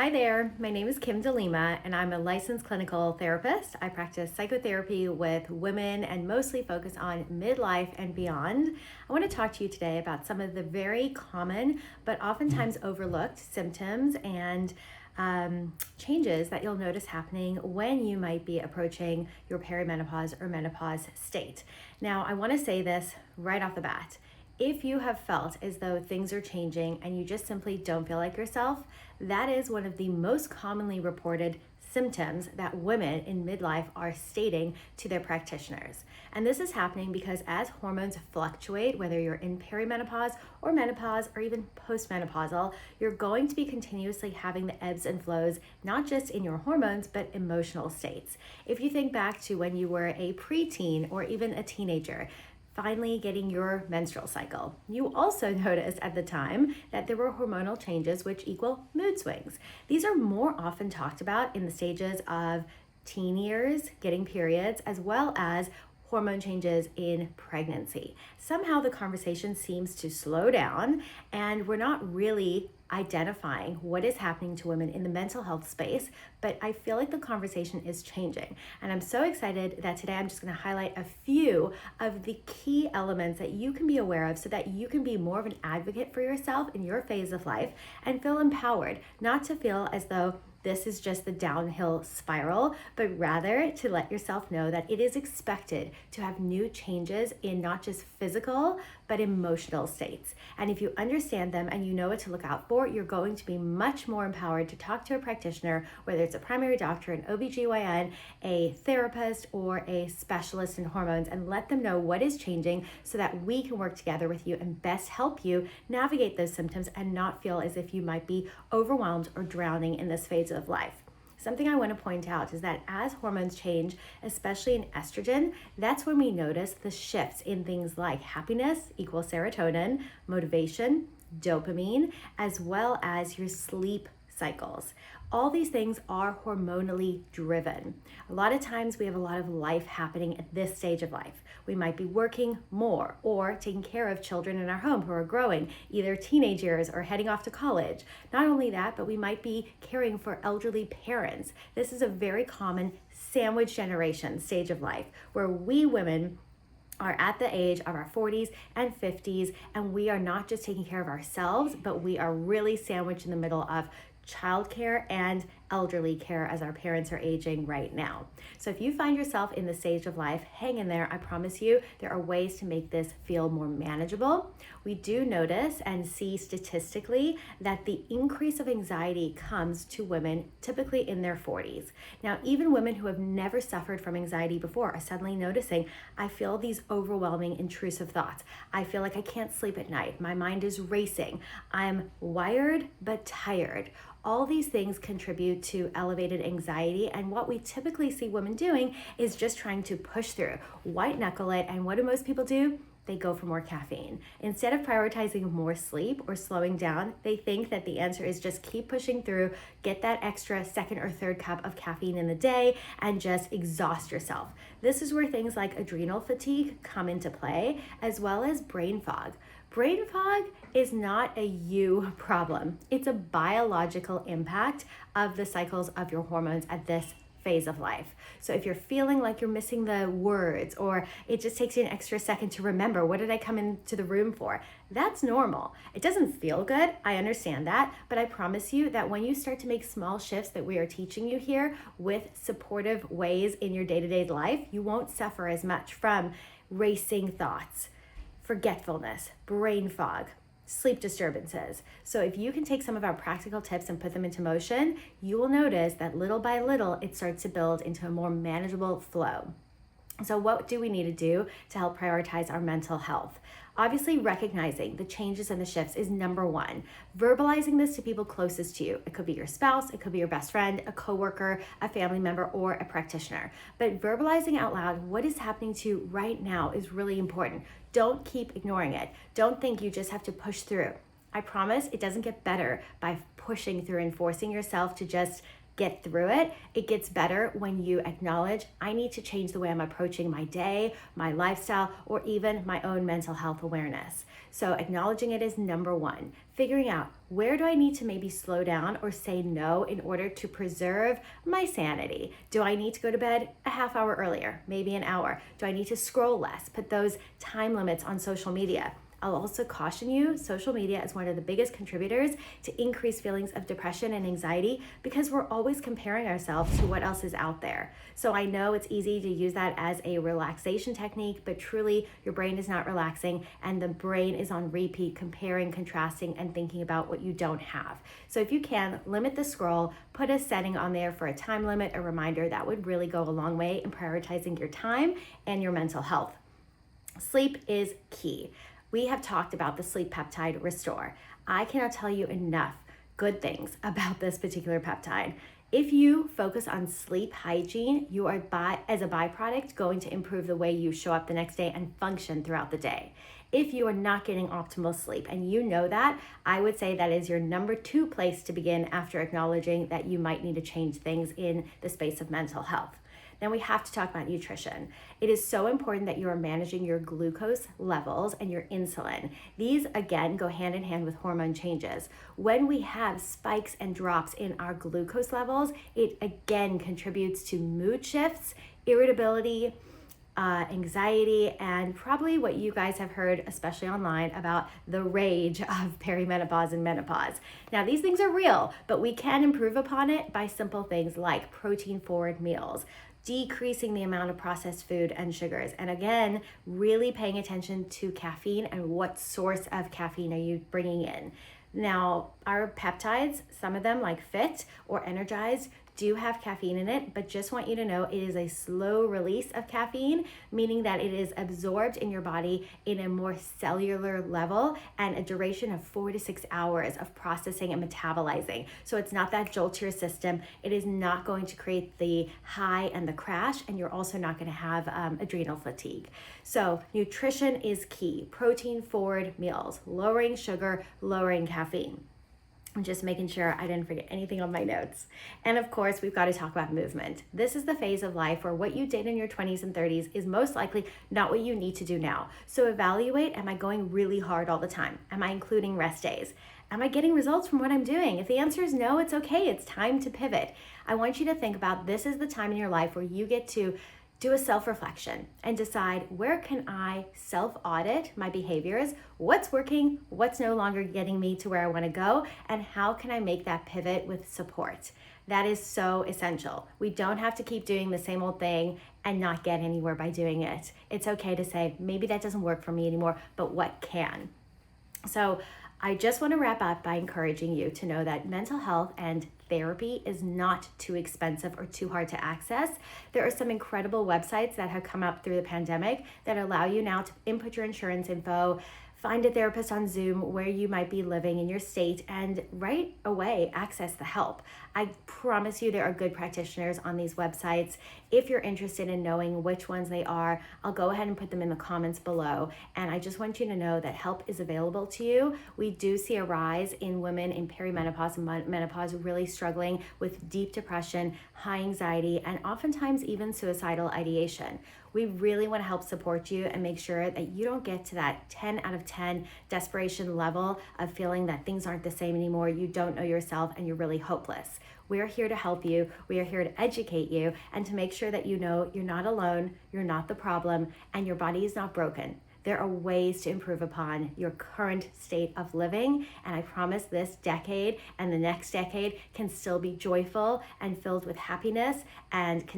Hi there, my name is Kim DeLima and I'm a licensed clinical therapist. I practice psychotherapy with women and mostly focus on midlife and beyond. I want to talk to you today about some of the very common but oftentimes overlooked symptoms and changes that you'll notice happening when you might be approaching your perimenopause or menopause state. Now, I want to say this right off the bat. If you have felt as though things are changing and you just simply don't feel like yourself, that is one of the most commonly reported symptoms that women in midlife are stating to their practitioners. And this is happening because as hormones fluctuate, whether you're in perimenopause or menopause or even postmenopausal, you're going to be continuously having the ebbs and flows, not just in your hormones, but emotional states. If you think back to when you were a preteen or even a teenager, finally getting your menstrual cycle. You also noticed at the time that there were hormonal changes which equal mood swings. These are more often talked about in the stages of teen years, getting periods, as well as hormone changes in pregnancy. Somehow the conversation seems to slow down and we're not really identifying what is happening to women in the mental health space, but I feel like the conversation is changing. And I'm so excited that today I'm just going to highlight a few of the key elements that you can be aware of so that you can be more of an advocate for yourself in your phase of life and feel empowered, not to feel as though this is just the downhill spiral, but rather to let yourself know that it is expected to have new changes in not just physical, but emotional states. And if you understand them and you know what to look out for, you're going to be much more empowered to talk to a practitioner, whether it's a primary doctor, an OBGYN, a therapist, or a specialist in hormones, and let them know what is changing so that we can work together with you and best help you navigate those symptoms and not feel as if you might be overwhelmed or drowning in this phase of life. Something I want to point out is that as hormones change, especially in estrogen, that's when we notice the shifts in things like happiness equals serotonin, motivation, dopamine, as well as your sleep cycles. All these things are hormonally driven. A lot of times we have a lot of life happening at this stage of life. We might be working more or taking care of children in our home who are growing, either teenage years or heading off to college. Not only that, but we might be caring for elderly parents. This is a very common sandwich generation stage of life where we women are at the age of our 40s and 50s, and we are not just taking care of ourselves, but we are really sandwiched in the middle of childcare and elderly care as our parents are aging right now. So if you find yourself in the stage of life, hang in there. I promise you there are ways to make this feel more manageable. We do notice and see statistically that the increase of anxiety comes to women typically in their 40s. Now, even women who have never suffered from anxiety before are suddenly noticing, I feel these overwhelming intrusive thoughts. I feel like I can't sleep at night. My mind is racing. I'm wired but tired. All these things contribute to elevated anxiety, and what we typically see women doing is just trying to push through, white knuckle it, and what do most people do? They go for more caffeine. Instead of prioritizing more sleep or slowing down, they think that the answer is just keep pushing through, get that extra second or third cup of caffeine in the day, and just exhaust yourself. This is where things like adrenal fatigue come into play, as well as brain fog. Brain fog is not a you problem. It's a biological impact of the cycles of your hormones at this phase of life. So if you're feeling like you're missing the words or it just takes you an extra second to remember, what did I come into the room for? That's normal. It doesn't feel good. I understand that, but I promise you that when you start to make small shifts that we are teaching you here with supportive ways in your day-to-day life, you won't suffer as much from racing thoughts, forgetfulness, brain fog, sleep disturbances. So if you can take some of our practical tips and put them into motion, you will notice that little by little, it starts to build into a more manageable flow. So what do we need to do to help prioritize our mental health? Obviously, recognizing the changes and the shifts is number one. Verbalizing this to people closest to you. It could be your spouse, it could be your best friend, a coworker, a family member, or a practitioner. But verbalizing out loud what is happening to you right now is really important. Don't keep ignoring it. Don't think you just have to push through. I promise it doesn't get better by pushing through and forcing yourself to just get through it. It gets better when you acknowledge, I need to change the way I'm approaching my day, my lifestyle, or even my own mental health awareness. So acknowledging it is number one. Figuring out, where do I need to maybe slow down or say no in order to preserve my sanity? Do I need to go to bed a half hour earlier, maybe an hour? Do I need to scroll less? Put those time limits on social media. I'll also caution you, social media is one of the biggest contributors to increased feelings of depression and anxiety because we're always comparing ourselves to what else is out there. So I know it's easy to use that as a relaxation technique, but truly your brain is not relaxing and the brain is on repeat, comparing, contrasting, and thinking about what you don't have. So if you can, limit the scroll, put a setting on there for a time limit, a reminder. That would really go a long way in prioritizing your time and your mental health. Sleep is key. We have talked about the sleep peptide Restore. I cannot tell you enough good things about this particular peptide. If you focus on sleep hygiene, you are, as a byproduct, going to improve the way you show up the next day and function throughout the day. If you are not getting optimal sleep and you know that, I would say that is your number 2 place to begin after acknowledging that you might need to change things in the space of mental health. Then we have to talk about nutrition. It is so important that you are managing your glucose levels and your insulin. These, again, go hand in hand with hormone changes. When we have spikes and drops in our glucose levels, it again contributes to mood shifts, irritability, anxiety, and probably what you guys have heard, especially online, about the rage of perimenopause and menopause. Now, these things are real, but we can improve upon it by simple things like protein-forward meals, decreasing the amount of processed food and sugars, and again, really paying attention to caffeine and what source of caffeine are you bringing in. Now, our peptides, some of them like Fit or Energized, do have caffeine in it, but just want you to know it is a slow release of caffeine, meaning that it is absorbed in your body in a more cellular level and a duration of 4 to 6 hours of processing and metabolizing. So it's not that jolt to your system. It is not going to create the high and the crash, and you're also not going to have adrenal fatigue. So nutrition is key. Protein forward meals, lowering sugar, lowering caffeine. I'm just making sure I didn't forget anything on my notes. And of course, we've got to talk about movement. This is the phase of life where what you did in your 20s and 30s is most likely not what you need to do now. So evaluate, am I going really hard all the time? Am I including rest days? Am I getting results from what I'm doing? If the answer is no, it's okay. It's time to pivot. I want you to think about, this is the time in your life where you get to do a self-reflection and decide, where can I self-audit my behaviors, what's working, what's no longer getting me to where I want to go, and how can I make that pivot with support. That is so essential. We don't have to keep doing the same old thing and not get anywhere by doing it. It's okay to say, maybe that doesn't work for me anymore, but what can? So I just want to wrap up by encouraging you to know that mental health and therapy is not too expensive or too hard to access. There are some incredible websites that have come up through the pandemic that allow you now to input your insurance info, find a therapist on Zoom where you might be living in your state, and right away access the help. I promise you there are good practitioners on these websites. If you're interested in knowing which ones they are, I'll go ahead and put them in the comments below. And I just want you to know that help is available to you. We do see a rise in women in perimenopause and menopause really struggling with deep depression, high anxiety, and oftentimes even suicidal ideation. We really want to help support you and make sure that you don't get to that 10 out of 10 desperation level of feeling that things aren't the same anymore, you don't know yourself, and you're really hopeless. We are here to help you. We are here to educate you and to make sure that you know you're not alone, you're not the problem, and your body is not broken. There are ways to improve upon your current state of living, and I promise this decade and the next decade can still be joyful and filled with happiness and